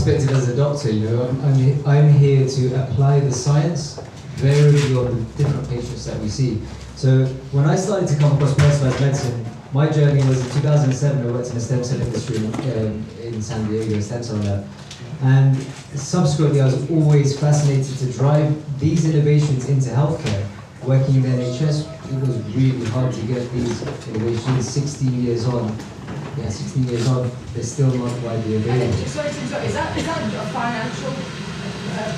perspective as a doctor, I'm here to apply the science variably on the different patients that we see. So when I started to come across personalized medicine, my journey was in 2007. I worked in the stem cell industry in San Diego, stem cell lab. And subsequently, I was always fascinated to drive these innovations into healthcare. Working in the NHS, it was really hard to get these innovations 16 years on. Yeah, 16 years on, they're still not widely available. Sorry to interrupt, is that a financial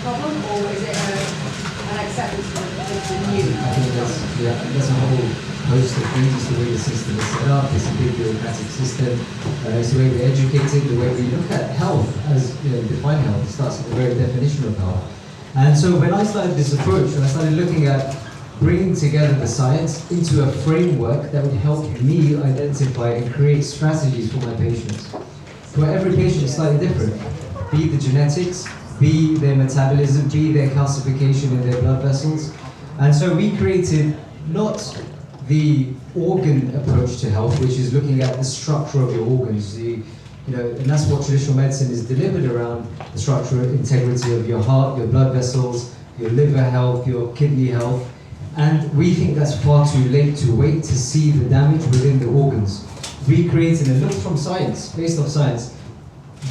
problem, or is it an acceptance of the new? I think that's a whole host of things. It's the way the system is set up, it's a big bureaucratic system, it's the way we're educated, the way we look at health as, define health. It starts with the very definition of health. And so when I started this approach, and I started looking at bringing together the science into a framework that would help me identify and create strategies for my patients. For every patient is slightly different, be the genetics, be their metabolism, be their calcification in their blood vessels. And so we created not the organ approach to health, which is looking at the structure of your organs, and that's what traditional medicine is delivered around, the structural integrity of your heart, your blood vessels, your liver health, your kidney health. And we think that's far too late to wait to see the damage within the organs. We created a look from science, based off science,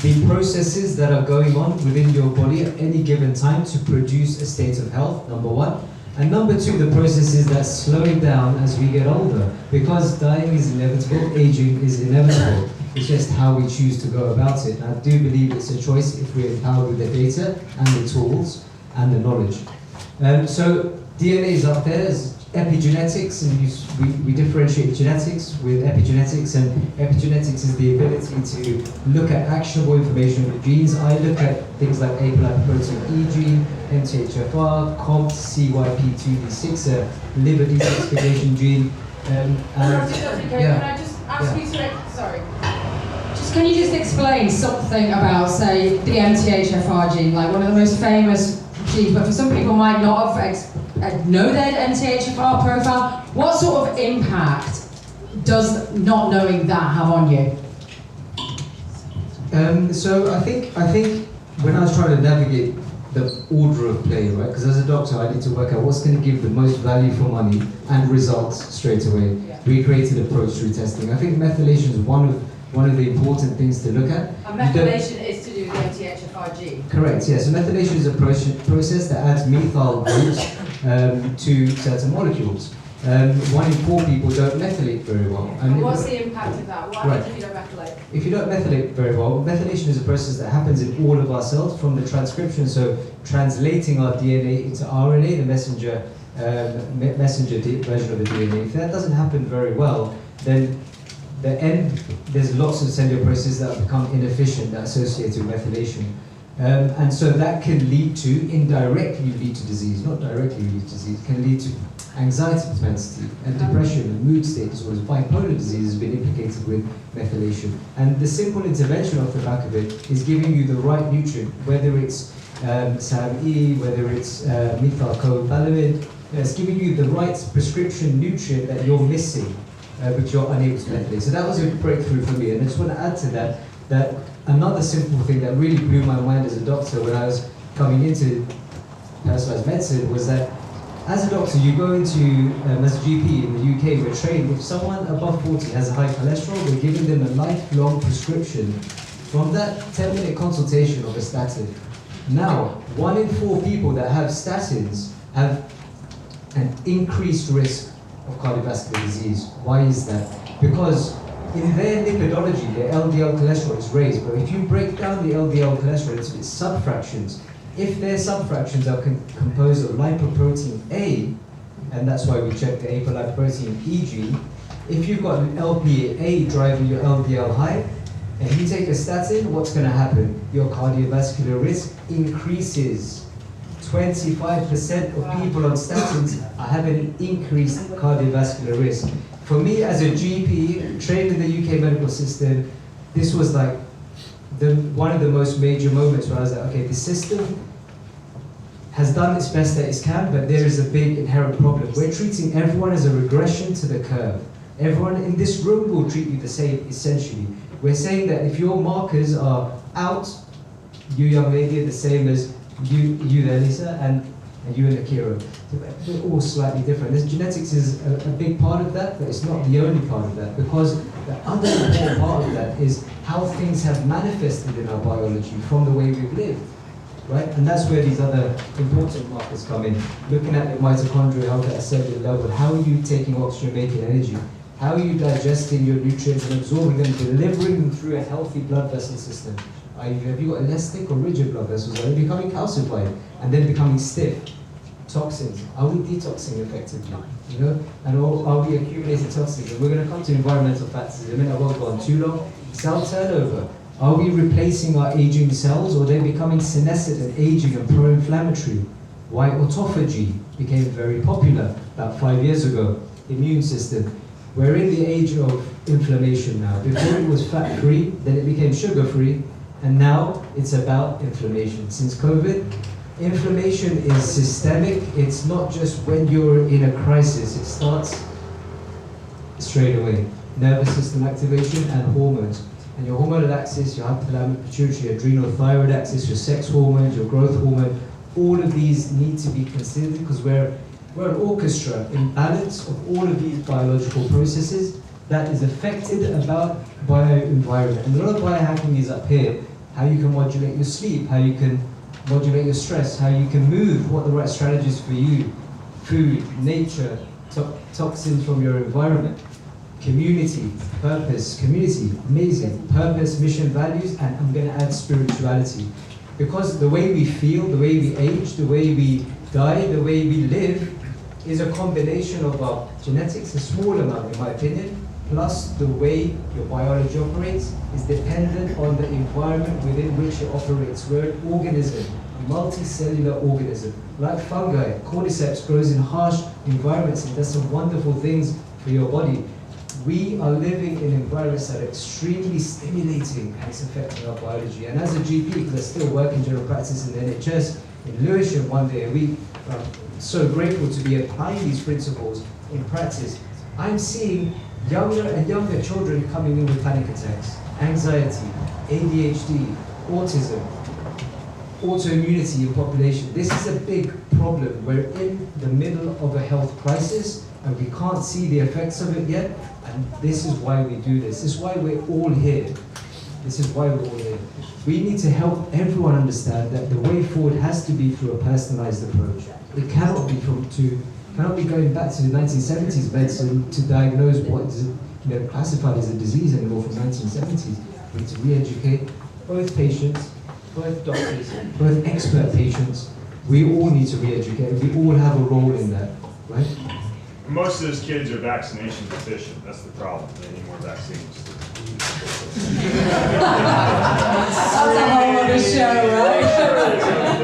the processes that are going on within your body at any given time to produce a state of health, number one. And number two, the processes that slow it down as we get older. Because dying is inevitable, aging is inevitable. It's just how we choose to go about it. And I do believe it's a choice if we're empowered with the data and the tools and the knowledge. So DNA is up there as epigenetics, and we differentiate genetics with epigenetics, and epigenetics is the ability to look at actionable information of the genes. I look at things like apolipoprotein E gene, MTHFR, COMT, CYP2D6, a liver detoxification gene. Can I just ask you to, sorry. Can you just explain something about, say, the MTHFR gene, like one of the most famous genes, but for some people might not have know their MTHFR profile. What sort of impact does not knowing that have on you? So I think when I was trying to navigate the order of play, right? Because as a doctor, I need to work out what's going to give the most value for money and results straight away. Yeah. We created approach through testing. I think methylation is one of the important things to look at. And methylation is to do with the MTHFR gene. Correct. Yeah. So methylation is a process that adds methyl groups to certain molecules. 1 in 4 people don't methylate very well. And what's the impact of that? What happens if you don't methylate? If you don't methylate very well, methylation is a process that happens in all of our cells from the transcription, so translating our DNA into RNA, the messenger version of the DNA. If that doesn't happen very well, then there's lots of cellular processes that become inefficient that are associated with methylation. And so that can indirectly lead to disease, not directly lead to disease, can lead to anxiety propensity and depression and mood state disorders. Bipolar disease has been implicated with methylation. And the simple intervention off the back of it is giving you the right nutrient, whether it's SAMe, whether it's methylcobalamin, it's giving you the right prescription nutrient that you're missing, but you're unable to methylate. So that was a breakthrough for me. And I just want to add to that another simple thing that really blew my mind as a doctor when I was coming into personalized medicine was that as a doctor, you go into, as a GP in the UK, we're trained, if someone above 40 has a high cholesterol, we're giving them a lifelong prescription from that 10-minute consultation of a statin. Now, 1 in 4 people that have statins have an increased risk of cardiovascular disease. Why is that? Because in their lipidology, their LDL cholesterol is raised, but if you break down the LDL cholesterol into its subfractions, if their subfractions are composed of lipoprotein A, and that's why we check the apolipoprotein E gene, if you've got an LPA driving your LDL high, and you take a statin, what's going to happen? Your cardiovascular risk increases. 25% of people on statins are having an increased cardiovascular risk. For me as a GP, trained in the UK medical system, this was like one of the most major moments where I was like, okay, the system has done its best that it can, but there is a big inherent problem. We're treating everyone as a regression to the curve. Everyone in this room will treat you the same, essentially. We're saying that if your markers are out, you young lady are the same as you there, Lisa, and you and Akira. So we're all slightly different. This genetics is a big part of that, but it's not the only part of that, because the other important part of that is how things have manifested in our biology from the way we've lived, right? And that's where these other important markers come in. Looking at the mitochondria health at a cellular level, how are you taking oxygen, making energy? How are you digesting your nutrients and absorbing them, delivering them through a healthy blood vessel system? Have you got elastic or rigid blood vessels? Are they becoming calcified and then becoming stiff? Toxins. Are we detoxing effectively? You know, and are we accumulating toxins? And we're going to come to environmental factors in a minute. I won't go on too long. Cell turnover. Are we replacing our aging cells, or are they becoming senescent and aging and pro-inflammatory? Why autophagy became very popular about 5 years ago. Immune system. We're in the age of inflammation now. Before it was fat-free, then it became sugar-free, and now it's about inflammation. Since COVID, inflammation is systemic. It's not just when you're in a crisis. It starts straight away. Nervous system activation and hormones. And your hormonal axis, your hypothalamic pituitary, adrenal thyroid axis, your sex hormones, your growth hormone, all of these need to be considered, because we're an orchestra in balance of all of these biological processes that is affected about bioenvironment. And a lot of biohacking is up here. How you can modulate your sleep, how you can modulate your stress, how you can move, what the right strategies for you, food, nature, toxins from your environment, community, purpose, community, amazing, purpose, mission, values, and I'm going to add spirituality. Because the way we feel, the way we age, the way we die, the way we live is a combination of our genetics, a small amount in my opinion, plus the way your biology operates is dependent on the environment within which it operates. We're an organism, a multicellular organism. Like fungi, cordyceps grows in harsh environments and does some wonderful things for your body. We are living in environments that are extremely stimulating, and it's affecting our biology. And as a GP, because I still work in general practice in the NHS, in Lewisham 1 day a week, I'm so grateful to be applying these principles in practice. I'm seeing younger and younger children coming in with panic attacks, anxiety, ADHD, autism, autoimmunity in population. This is a big problem. We're in the middle of a health crisis and we can't see the effects of it yet. And this is why we do this. This is why we're all here. This is why we're all here. We need to help everyone understand that the way forward has to be through a personalized approach. It cannot be going back to the 1970s medicine to diagnose what is classified as a disease anymore from 1970s. We need to re-educate both patients, both doctors, both expert patients. We all need to re-educate. We all have a role in that, right? Most of those kids are vaccination deficient. That's the problem. They need more vaccines. That's a whole other show, right?